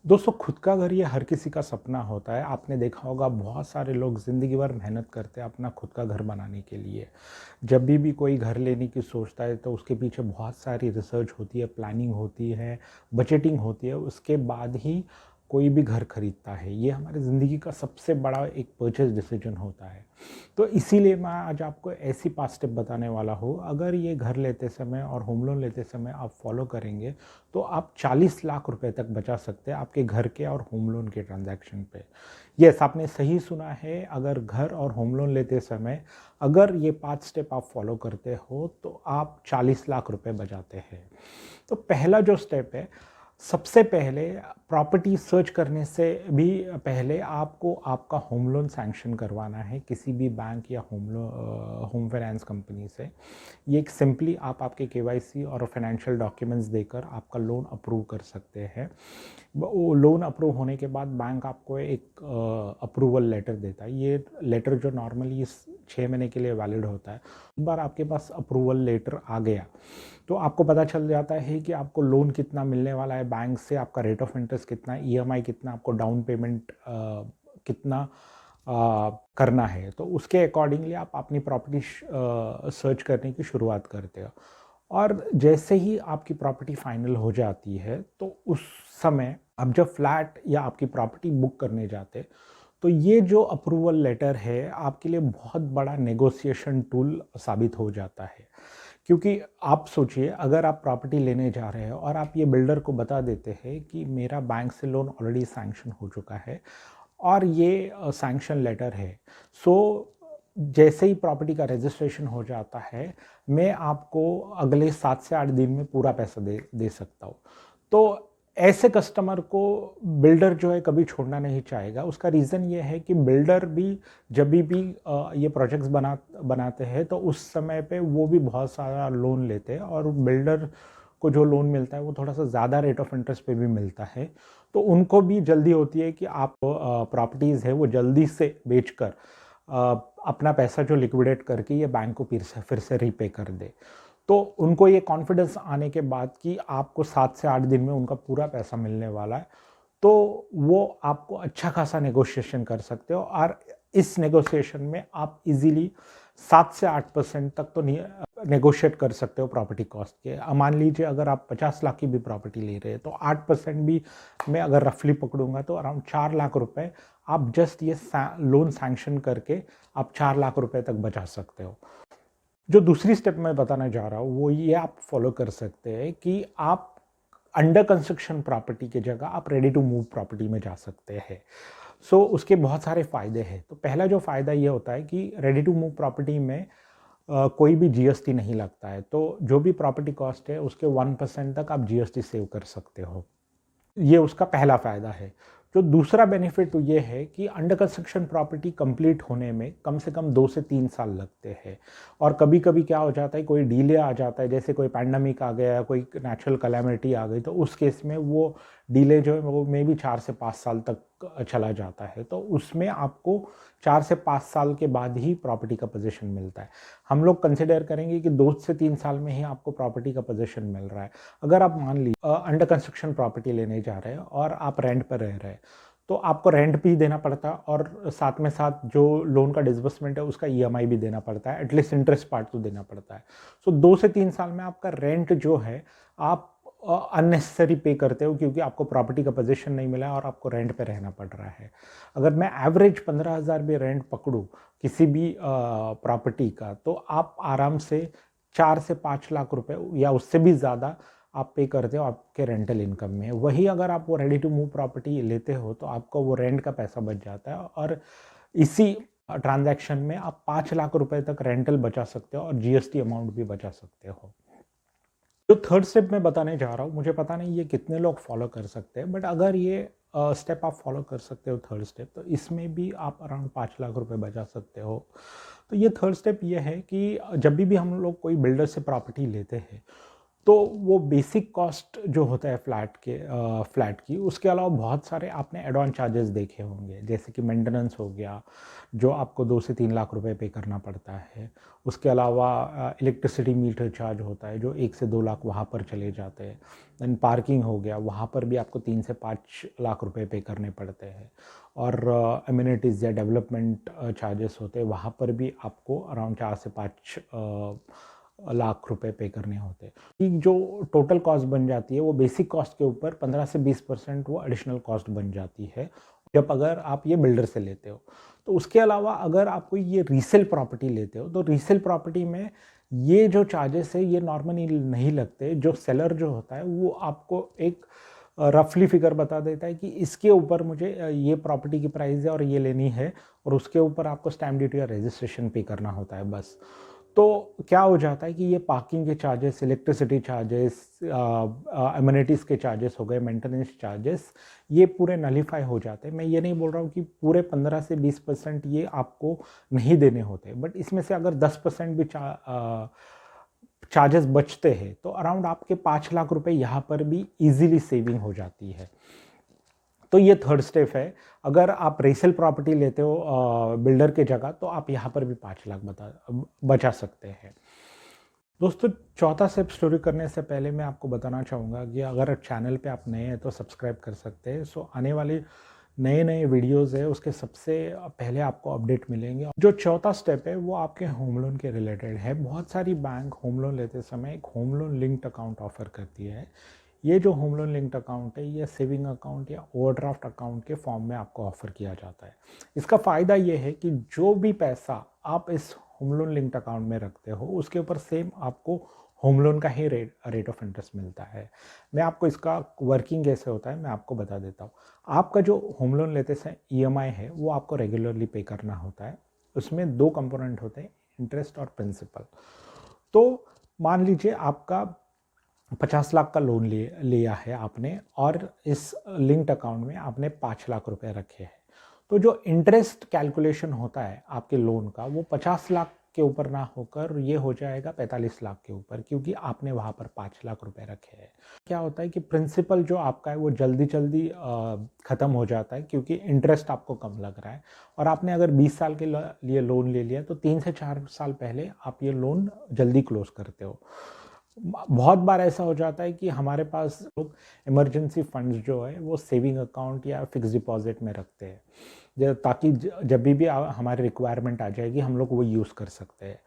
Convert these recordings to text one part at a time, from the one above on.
दोस्तों, खुद का घर ये हर किसी का सपना होता है। आपने देखा होगा बहुत सारे लोग ज़िंदगी भर मेहनत करते हैं अपना खुद का घर बनाने के लिए। जब भी कोई घर लेने की सोचता है तो उसके पीछे बहुत सारी रिसर्च होती है, प्लानिंग होती है, बजटिंग होती है। उसके बाद ही कोई भी घर खरीदता है। ये हमारी ज़िंदगी का सबसे बड़ा एक परचेज़ डिसीजन होता है। तो इसीलिए मैं आज आपको ऐसी 5 स्टेप बताने वाला हूँ। अगर ये घर लेते समय और होम लोन लेते समय आप फॉलो करेंगे तो आप 40 लाख रुपए तक बचा सकते हैं आपके घर के और होम लोन के ट्रांजैक्शन पे। यस, आपने सही सुना है। अगर घर और होम लोन लेते समय अगर ये 5 स्टेप आप फॉलो करते हो तो आप 40 लाख रुपए बचाते हैं। तो पहला जो स्टेप है, सबसे पहले प्रॉपर्टी सर्च करने से भी पहले आपको आपका होम लोन सैंक्शन करवाना है किसी भी बैंक या होम फाइनेंस कंपनी से। ये एक सिंपली आप आपके केवाईसी और फाइनेंशियल डॉक्यूमेंट्स देकर आपका लोन अप्रूव कर सकते हैं। वो लोन अप्रूव होने के बाद बैंक आपको एक अप्रूवल लेटर देता है। ये लेटर जो नॉर्मली 6 महीने के लिए वैलिड होता है। एक बार आपके पास अप्रूवल लेटर आ गया तो आपको पता चल जाता है कि आपको लोन कितना मिलने वाला है बैंक से, आपका रेट ऑफ इंटरेस्ट कितना है, ईएमआई कितना, आपको डाउन पेमेंट कितना करना है। तो उसके अकॉर्डिंगली आप अपनी प्रॉपर्टी सर्च करने की शुरुआत करते हो। और जैसे ही आपकी प्रॉपर्टी फाइनल हो जाती है तो उस समय आप जब फ्लैट या आपकी प्रॉपर्टी बुक करने जाते तो ये जो अप्रूवल लेटर है आपके लिए बहुत बड़ा नेगोशिएशन टूल साबित हो जाता है। क्योंकि आप सोचिए, अगर आप प्रॉपर्टी लेने जा रहे हो और आप ये बिल्डर को बता देते हैं कि मेरा बैंक से लोन ऑलरेडी सैंक्शन हो चुका है और ये सैंक्शन लेटर है। सो जैसे ही प्रॉपर्टी का रजिस्ट्रेशन हो जाता है मैं आपको अगले 7 से 8 दिन में पूरा पैसा दे दे सकता हूँ। तो ऐसे कस्टमर को बिल्डर जो है कभी छोड़ना नहीं चाहेगा। उसका रीज़न ये है कि बिल्डर भी जब भी ये प्रोजेक्ट्स बनाते हैं तो उस समय पे वो भी बहुत सारा लोन लेते हैं और बिल्डर को जो लोन मिलता है वो थोड़ा सा ज़्यादा रेट ऑफ इंटरेस्ट पे भी मिलता है। तो उनको भी जल्दी होती है कि आप प्रॉपर्टीज़ है वो जल्दी से बेचकर अपना पैसा जो लिक्विडेट करके ये बैंक को फिर से रीपे कर दे। तो उनको ये कॉन्फिडेंस आने के बाद कि आपको 7 से 8 दिन में उनका पूरा पैसा मिलने वाला है, तो वो आपको अच्छा खासा नेगोशिएशन कर सकते हो और इस नेगोशिएशन में आप इजीली 7 से 8% तक तो नेगोशिएट कर सकते हो प्रॉपर्टी कॉस्ट के। मान लीजिए अगर आप 50 लाख की भी प्रॉपर्टी ले रहे हैं तो 8% भी मैं अगर रफली पकड़ूंगा तो अराउंड 4 लाख रुपए आप जस्ट ये लोन सैंक्शन करके आप 4 लाख रुपए तक बचा सकते हो। जो दूसरी स्टेप मैं बताना चाह रहा हूँ वो ये आप फॉलो कर सकते हैं कि आप अंडर कंस्ट्रक्शन प्रॉपर्टी की जगह आप रेडी टू मूव प्रॉपर्टी में जा सकते हैं। उसके बहुत सारे फ़ायदे हैं। तो पहला जो फ़ायदा ये होता है कि रेडी टू मूव प्रॉपर्टी में कोई भी जीएसटी नहीं लगता है। तो जो भी प्रॉपर्टी कॉस्ट है उसके 1% तक आप जीएसटी सेव कर सकते हो। ये उसका पहला फ़ायदा है। जो दूसरा बेनिफिट तो ये है कि अंडर कंस्ट्रक्शन प्रॉपर्टी कंप्लीट होने में कम से कम 2 से 3 साल लगते हैं। और कभी-कभी क्या हो जाता है, कोई डिले आ जाता है, जैसे कोई पैंडेमिक आ गया, कोई नेचुरल कैलामिटी आ गई, तो उस केस में वो डिले जो है वो मे बी 4 से 5 साल तक चला जाता है। तो उसमें आपको 4 से 5 साल के बाद ही प्रॉपर्टी का पोज़ीशन मिलता है। हम लोग कंसिडर करेंगे कि 2 से 3 साल में ही आपको प्रॉपर्टी का पोज़ीशन मिल रहा है। अगर आप मान लीजिए अंडर कंस्ट्रक्शन प्रॉपर्टी लेने जा रहे हैं और आप रेंट पर रह रहे हैं, तो आपको रेंट भी देना पड़ता है और साथ में साथ जो लोन का डिसबर्समेंट है उसका ईएमआई भी देना पड़ता है, एटलीस्ट इंटरेस्ट पार्ट तो देना पड़ता है। 2 से 3 साल में आपका रेंट जो है आप अननेसेसरी पे करते हो क्योंकि आपको प्रॉपर्टी का पोजीशन नहीं मिला और आपको रेंट पे रहना पड़ रहा है। अगर मैं एवरेज 15,000 भी रेंट पकड़ूँ किसी भी प्रॉपर्टी का, तो आप आराम से 4 से 5 लाख रुपए या उससे भी ज़्यादा आप पे करते हो आपके रेंटल इनकम में। वही अगर आप वो रेडी टू मूव प्रॉपर्टी लेते हो तो आपका वो रेंट का पैसा बच जाता है और इसी ट्रांजैक्शन में आप 5 लाख रुपए तक रेंटल बचा सकते हो और जीएसटी अमाउंट भी बचा सकते हो। जो थर्ड स्टेप मैं बताने जा रहा हूँ, मुझे पता नहीं ये कितने लोग फॉलो कर सकते हैं, बट अगर ये स्टेप आप फॉलो कर सकते हो, थर्ड स्टेप, तो इसमें भी आप अराउंड 5 लाख रुपए बचा सकते हो। तो ये थर्ड स्टेप ये है कि जब भी हम लोग कोई बिल्डर से प्रॉपर्टी लेते हैं तो वो बेसिक कॉस्ट जो होता है फ्लैट की, उसके अलावा बहुत सारे आपने एड ऑन चार्जेस देखे होंगे, जैसे कि मेंटेनेंस हो गया, जो आपको 2 से 3 लाख रुपए पे करना पड़ता है। उसके अलावा इलेक्ट्रिसिटी मीटर चार्ज होता है, जो 1 से 2 लाख वहाँ पर चले जाते हैं। देन पार्किंग हो गया, वहाँ पर भी आपको 3 से 5 लाख रुपए पे करने पड़ते हैं। और एमिनिटीज़ या डेवलपमेंट चार्जेस होते हैं, वहाँ पर भी आपको अराउंड 4 से 5 लाख रुपए पे करने होते हैं। कि जो टोटल कॉस्ट बन जाती है, वो बेसिक कॉस्ट के ऊपर 15 से 20% वो एडिशनल कॉस्ट बन जाती है, जब अगर आप ये बिल्डर से लेते हो। तो उसके अलावा अगर आप कोई ये रीसेल प्रॉपर्टी लेते हो, तो रीसेल प्रॉपर्टी में ये जो चार्जेस है ये नॉर्मली नहीं लगते। जो सेलर जो होता है वो आपको एक रफली फिगर बता देता है कि इसके ऊपर मुझे ये प्रॉपर्टी की प्राइस है और ये लेनी है, और उसके ऊपर आपको स्टैम्प ड्यूटी या रजिस्ट्रेशन पे करना होता है बस। तो क्या हो जाता है कि ये पार्किंग के चार्जेस, इलेक्ट्रिसिटी चार्जेस, अम्यूनिटीज़ के चार्जेस हो गए, मेंटेनेंस चार्जेस, ये पूरे नलीफाई हो जाते हैं। मैं ये नहीं बोल रहा हूँ कि पूरे 15 से 20% ये आपको नहीं देने होते, बट इसमें से अगर 10% भी चार्जेस बचते हैं तो अराउंड आपके 5 लाख रुपए यहाँ पर भी इजीली सेविंग हो जाती है। तो ये थर्ड स्टेप है। अगर आप रीसेल प्रॉपर्टी लेते हो बिल्डर के जगह, तो आप यहाँ पर भी 5 लाख बचा सकते हैं। दोस्तों, चौथा स्टेप स्टोरी करने से पहले मैं आपको बताना चाहूँगा कि अगर चैनल पे आप नए हैं तो सब्सक्राइब कर सकते हैं। सो आने वाले नए नए वीडियोस है उसके सबसे पहले आपको अपडेट मिलेंगे। जो चौथा स्टेप है वो आपके होम लोन के रिलेटेड है। बहुत सारी बैंक होम लोन लेते समय एक home loan linked account offer करती है। ये जो होम लोन लिंक्ड अकाउंट है, ये सेविंग अकाउंट या ओवरड्राफ्ट अकाउंट के फॉर्म में आपको ऑफर किया जाता है। इसका फ़ायदा ये है कि जो भी पैसा आप इस होम लोन लिंक्ड अकाउंट में रखते हो, उसके ऊपर सेम आपको होम लोन का ही रेट ऑफ इंटरेस्ट मिलता है। मैं आपको इसका वर्किंग कैसे होता है मैं आपको बता देता हूँ। आपका जो होम लोन लेते समय ईएमआई है वो आपको रेगुलरली पे करना होता है। उसमें 2 कंपोनेंट होते हैं, इंटरेस्ट और प्रिंसिपल। तो मान लीजिए आपका 50 लाख का लोन लिया है आपने, और इस लिंक्ड अकाउंट में आपने 5 लाख रुपए रखे हैं। तो जो इंटरेस्ट कैलकुलेशन होता है आपके लोन का, वो 50 लाख के ऊपर ना होकर ये हो जाएगा 45 लाख के ऊपर, क्योंकि आपने वहाँ पर 5 लाख रुपए रखे हैं। क्या होता है कि प्रिंसिपल जो आपका है वो जल्दी जल्दी ख़त्म हो जाता है, क्योंकि इंटरेस्ट आपको कम लग रहा है। और आपने अगर 20 साल के लिए लोन ले लिया, तो 3 से 4 साल पहले आप ये लोन जल्दी क्लोज करते हो। बहुत बार ऐसा हो जाता है कि हमारे पास लोग इमरजेंसी फंड्स जो है वो सेविंग अकाउंट या फिक्स डिपॉजिट में रखते हैं, ताकि जब भी हमारी रिक्वायरमेंट आ जाएगी हम लोग वो यूज़ कर सकते हैं।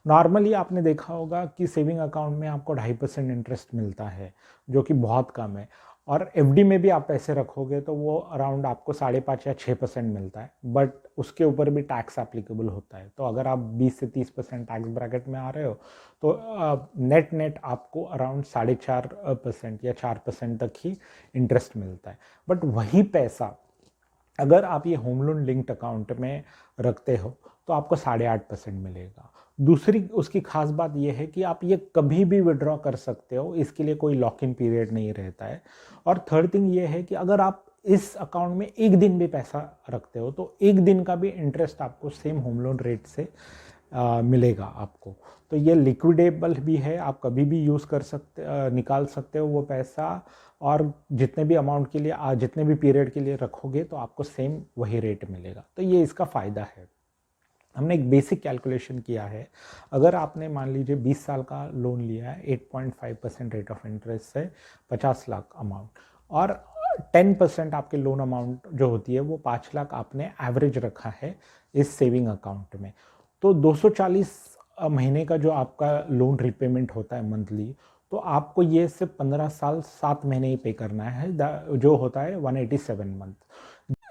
नॉर्मली आपने देखा होगा कि सेविंग अकाउंट में आपको 2.5% इंटरेस्ट मिलता है, जो कि बहुत कम है। और एफडी में भी आप पैसे रखोगे तो वो अराउंड आपको 5.5 या 6% मिलता है, बट उसके ऊपर भी टैक्स एप्लीकेबल होता है। तो अगर आप 20 से 30% टैक्स ब्रैकेट में आ रहे हो, तो नेट आपको अराउंड 4.5% या 4% तक ही इंटरेस्ट मिलता है। बट वही पैसा अगर आप ये होम लोन लिंक्ड अकाउंट में रखते हो तो आपको 8.5% मिलेगा। दूसरी उसकी खास बात यह है कि आप ये कभी भी विड्रॉ कर सकते हो, इसके लिए कोई लॉक इन पीरियड नहीं रहता है। और थर्ड थिंग ये है कि अगर आप इस अकाउंट में एक दिन भी पैसा रखते हो, तो एक दिन का भी इंटरेस्ट आपको सेम होम लोन रेट से मिलेगा आपको। तो ये लिक्विडेबल भी है, आप कभी भी यूज़ कर सकते निकाल सकते हो वो पैसा, और जितने भी अमाउंट के लिए जितने भी पीरियड के लिए रखोगे तो आपको सेम वही रेट मिलेगा। तो ये इसका फ़ायदा है। हमने एक बेसिक कैलकुलेशन किया है। अगर आपने मान लीजिए 20 साल का लोन लिया है 8.5% रेट ऑफ इंटरेस्ट से 50 लाख अमाउंट, और 10% आपके लोन अमाउंट जो होती है वो 5 लाख आपने एवरेज रखा है इस सेविंग अकाउंट में, तो 240 महीने का जो आपका लोन रिपेमेंट होता है मंथली, तो आपको ये सिर्फ 15 साल 7 महीने ही पे करना है, जो होता है 187 मंथ,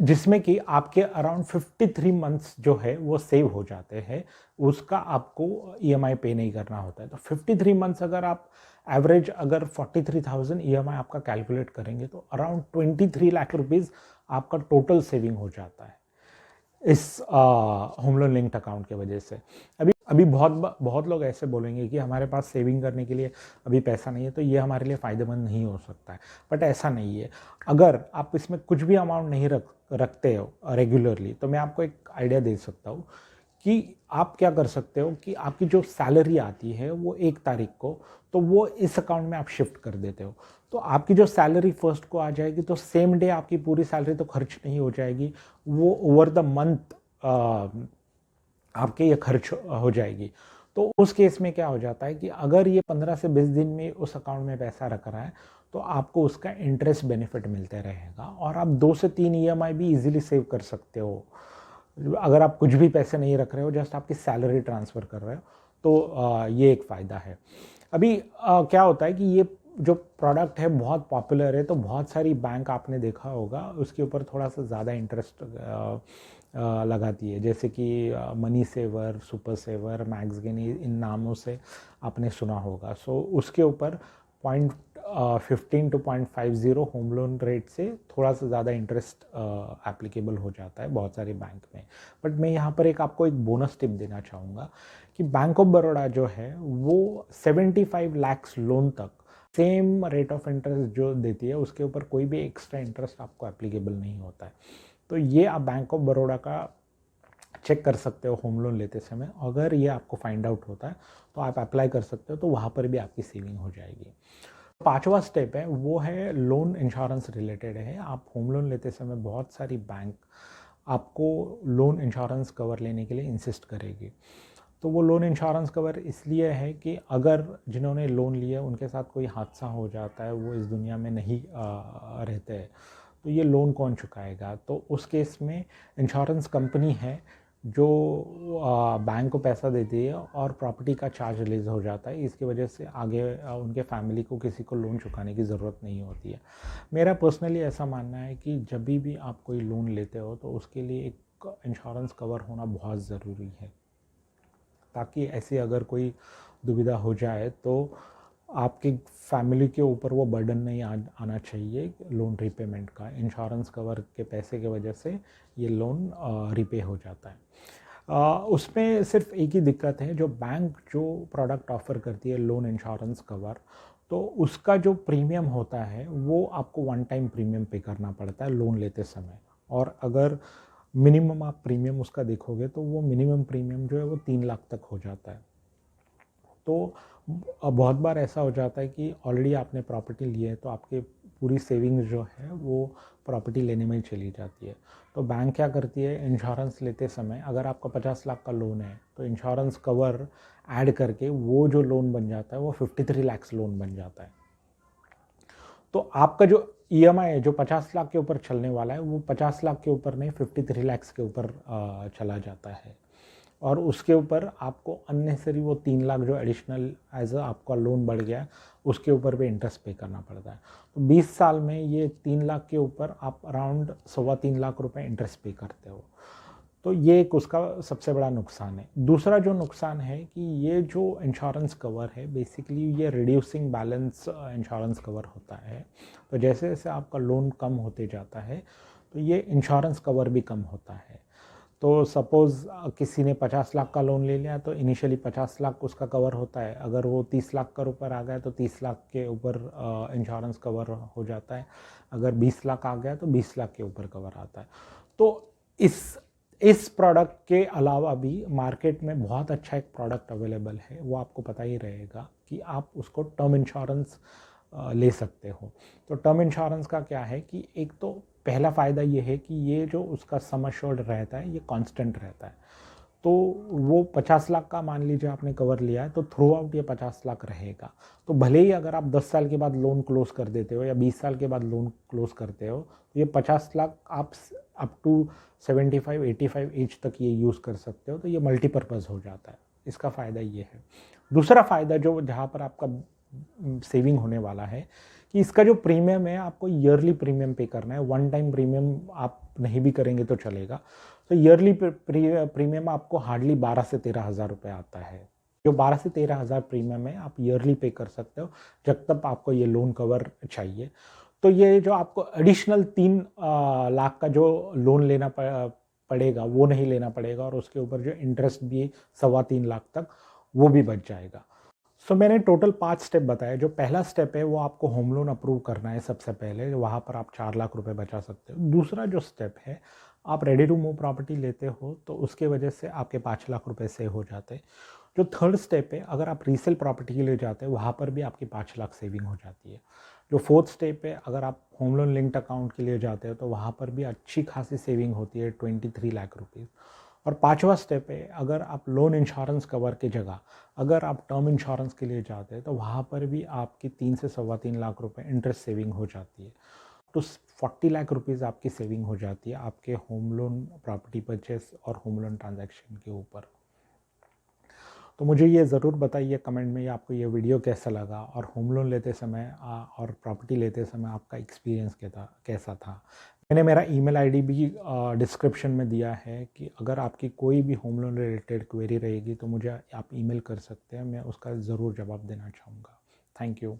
जिसमें कि आपके अराउंड 53 मंथ्स जो है वो सेव हो जाते हैं। उसका आपको ईएमआई पे नहीं करना होता है। तो 53 मंथ्स अगर आप एवरेज अगर 43,000 ईएमआई आपका कैलकुलेट करेंगे, तो अराउंड 23 लाख रुपीज़ आपका टोटल सेविंग हो जाता है इस होम लोन लिंक्ड अकाउंट के वजह से। अभी बहुत लोग ऐसे बोलेंगे कि हमारे पास सेविंग करने के लिए अभी पैसा नहीं है, तो ये हमारे लिए फ़ायदेमंद नहीं हो सकता है। बट ऐसा नहीं है। अगर आप इसमें कुछ भी अमाउंट नहीं रखते हो रेगुलरली, तो मैं आपको एक आइडिया दे सकता हूँ कि आप क्या कर सकते हो कि आपकी जो सैलरी आती है वो 1 तारीख को, तो वो इस अकाउंट में आप शिफ्ट कर देते हो। तो आपकी जो सैलरी फर्स्ट को आ जाएगी, तो सेम डे आपकी पूरी सैलरी तो खर्च नहीं हो जाएगी, वो ओवर द मंथ आपके ये खर्च हो जाएगी। तो उस केस में क्या हो जाता है कि अगर ये 15 से 20 दिन में उस अकाउंट में पैसा रख रहा है, तो आपको उसका इंटरेस्ट बेनिफिट मिलते रहेगा और आप 2 से 3 ईएमआई भी इजीली सेव कर सकते हो। अगर आप कुछ भी पैसे नहीं रख रहे हो, जस्ट आपकी सैलरी ट्रांसफ़र कर रहे हो, तो ये एक फ़ायदा है। अभी क्या होता है कि ये जो प्रोडक्ट है बहुत पॉपुलर है, तो बहुत सारी बैंक आपने देखा होगा उसके ऊपर थोड़ा-सा ज़्यादा इंटरेस्ट लगाती है। जैसे कि मनी सेवर, सुपर सेवर, मैक्सगेन, इन नामों से आपने सुना होगा। सो उसके ऊपर 15 टू 0.50 होम लोन रेट से थोड़ा-सा ज़्यादा इंटरेस्ट एप्लीकेबल हो जाता है बहुत सारे बैंक में। बट मैं यहाँ पर आपको एक बोनस टिप देना चाहूँगा कि बैंक ऑफ बड़ौदा जो है वो 75 लाख लोन तक सेम रेट ऑफ इंटरेस्ट जो देती है, उसके ऊपर कोई भी एक्स्ट्रा इंटरेस्ट आपको एप्लीकेबल नहीं होता है। तो ये आप बैंक ऑफ बड़ौदा का चेक कर सकते हो होम लोन लेते समय। अगर ये आपको फाइंड आउट होता है तो आप अप्लाई कर सकते हो, तो वहाँ पर भी आपकी सेविंग हो जाएगी। 5वां स्टेप है वो है लोन इंश्योरेंस रिलेटेड है। आप होम लोन लेते समय बहुत सारी बैंक आपको लोन इंश्योरेंस कवर लेने के लिए इंसिस्ट करेगी। तो वो लोन इंश्योरेंस कवर इसलिए है कि अगर जिन्होंने लोन लिया उनके साथ कोई हादसा हो जाता है, वो इस दुनिया में नहीं रहते हैं, तो ये लोन कौन चुकाएगा? तो उस केस में इंश्योरेंस कंपनी है जो बैंक को पैसा देती है और प्रॉपर्टी का चार्ज रिलीज़ हो जाता है। इसकी वजह से आगे उनके फैमिली को किसी को लोन चुकाने की ज़रूरत नहीं होती है। मेरा पर्सनली ऐसा मानना है कि जब भी आप कोई लोन लेते हो तो उसके लिए एक इंश्योरेंस कवर होना बहुत ज़रूरी है, ताकि ऐसी अगर कोई दुविधा हो जाए तो आपकी फैमिली के ऊपर वो बर्डन नहीं आना चाहिए लोन रीपेमेंट का। इंश्योरेंस कवर के पैसे की वजह से ये लोन रीपे हो जाता है। उसमें सिर्फ एक ही दिक्कत है, जो बैंक जो प्रोडक्ट ऑफ़र करती है लोन इंश्योरेंस कवर, तो उसका जो प्रीमियम होता है वो आपको वन टाइम प्रीमियम पे करना पड़ता है लोन लेते समय। और अगर मिनिमम आप प्रीमियम उसका देखोगे तो वो मिनिमम प्रीमियम जो है वो 3 लाख तक हो जाता है। तो बहुत बार ऐसा हो जाता है कि ऑलरेडी आपने प्रॉपर्टी ली है, तो आपके पूरी सेविंग्स जो है वो प्रॉपर्टी लेने में ही चली जाती है। तो बैंक क्या करती है, इंश्योरेंस लेते समय अगर आपका 50 लाख का लोन है तो इंश्योरेंस कवर ऐड करके वो जो लोन बन जाता है वो 53 लाख लोन बन जाता है। तो आपका जो ईएमआई है जो 50 लाख के ऊपर चलने वाला है, वो 50 लाख के ऊपर नहीं 53 लाख के ऊपर चला जाता है। और उसके ऊपर आपको अननेसेसरी वो 3 लाख जो एडिशनल एज आपका लोन बढ़ गया, उसके ऊपर भी इंटरेस्ट पे करना पड़ता है। तो 20 साल में ये 3 लाख के ऊपर आप अराउंड 3.25 लाख रुपए इंटरेस्ट पे करते हो। तो ये एक उसका सबसे बड़ा नुकसान है। दूसरा जो नुकसान है कि ये जो इंश्योरेंस कवर है बेसिकली ये रिड्यूसिंग बैलेंस इंश्योरेंस कवर होता है। तो जैसे जैसे आपका लोन कम होते जाता है तो ये इंश्योरेंस कवर भी कम होता है। तो सपोज़ किसी ने 50 लाख का लोन ले लिया तो इनिशियली 50 लाख उसका कवर होता है। अगर वो 30 लाख का ऊपर आ गया तो 30 लाख के ऊपर इंश्योरेंस कवर हो जाता है। अगर 20 लाख आ गया तो 20 लाख के ऊपर कवर आता है। तो इस प्रोडक्ट के अलावा भी मार्केट में बहुत अच्छा एक प्रोडक्ट अवेलेबल है, वो आपको पता ही रहेगा कि आप उसको टर्म इंश्योरेंस ले सकते हो। तो टर्म इंश्योरेंस का क्या है कि एक तो पहला फ़ायदा ये है कि ये जो उसका सम एश्योर्ड रहता है ये कांस्टेंट रहता है। तो वो 50 लाख का मान लीजिए आपने कवर लिया है तो थ्रू आउट ये 50 लाख रहेगा। तो भले ही अगर आप 10 साल के बाद लोन क्लोज़ कर देते हो या 20 साल के बाद लोन क्लोज़ करते हो, तो ये 50 लाख आप अप टू 75-85 एज तक ये यूज़ कर सकते हो। तो ये मल्टीपर्पज़ हो जाता है, इसका फ़ायदा ये है। दूसरा फ़ायदा जो जहाँ पर आपका सेविंग होने वाला है कि इसका जो प्रीमियम है आपको ईयरली प्रीमियम पे करना है। वन टाइम प्रीमियम आप नहीं भी करेंगे तो चलेगा। तो ईयरली प्रीमियम आपको हार्डली 12 से 13 हज़ार रुपये आता है। जो 12 से 13 हज़ार प्रीमियम है आप ईयरली पे कर सकते हो जब तक आपको ये लोन कवर चाहिए। तो ये जो आपको एडिशनल 3 लाख का जो लोन लेना पड़ेगा वो नहीं लेना पड़ेगा, और उसके ऊपर जो इंटरेस्ट भी 3.25 लाख तक वो भी बच जाएगा। सो मैंने टोटल 5 स्टेप बताए। जो पहला स्टेप है वो आपको होम लोन अप्रूव करना है सबसे पहले, वहाँ पर आप 4 लाख रुपए बचा सकते हो। दूसरा जो स्टेप है आप रेडी टू मूव प्रॉपर्टी लेते हो तो उसके वजह से आपके 5 लाख रुपए सेव हो जाते हैं। जो थर्ड स्टेप है, अगर आप रीसेल प्रॉपर्टी के लिए जाते हैं वहाँ पर भी आपकी 5 लाख सेविंग हो जाती है। जो फोर्थ स्टेप है, अगर आप होम लोन लिंक्ड अकाउंट के लिए जाते हो तो वहाँ पर भी अच्छी खासी सेविंग होती है, 23 लाख रुपीज़। और पांचवा स्टेप है, अगर आप लोन इंश्योरेंस कवर की जगह अगर आप टर्म इंश्योरेंस के लिए जाते हैं तो वहाँ पर भी आपकी 3 से सवा 3 लाख रुपए इंटरेस्ट सेविंग हो जाती है। तो 40 लाख रुपीज़ आपकी सेविंग हो जाती है आपके होम लोन प्रॉपर्टी परचेस और होम लोन ट्रांजैक्शन के ऊपर। तो मुझे ये ज़रूर बताइए कमेंट में आपको ये वीडियो कैसा लगा, और होम लोन लेते समय और प्रॉपर्टी लेते समय आपका एक्सपीरियंस कैसा था। मैंने मेरा ईमेल आईडी भी डिस्क्रिप्शन में दिया है कि अगर आपकी कोई भी होम लोन रिलेटेड क्वेरी रहेगी तो मुझे आप ईमेल कर सकते हैं, मैं उसका ज़रूर जवाब देना चाहूँगा। Thank you.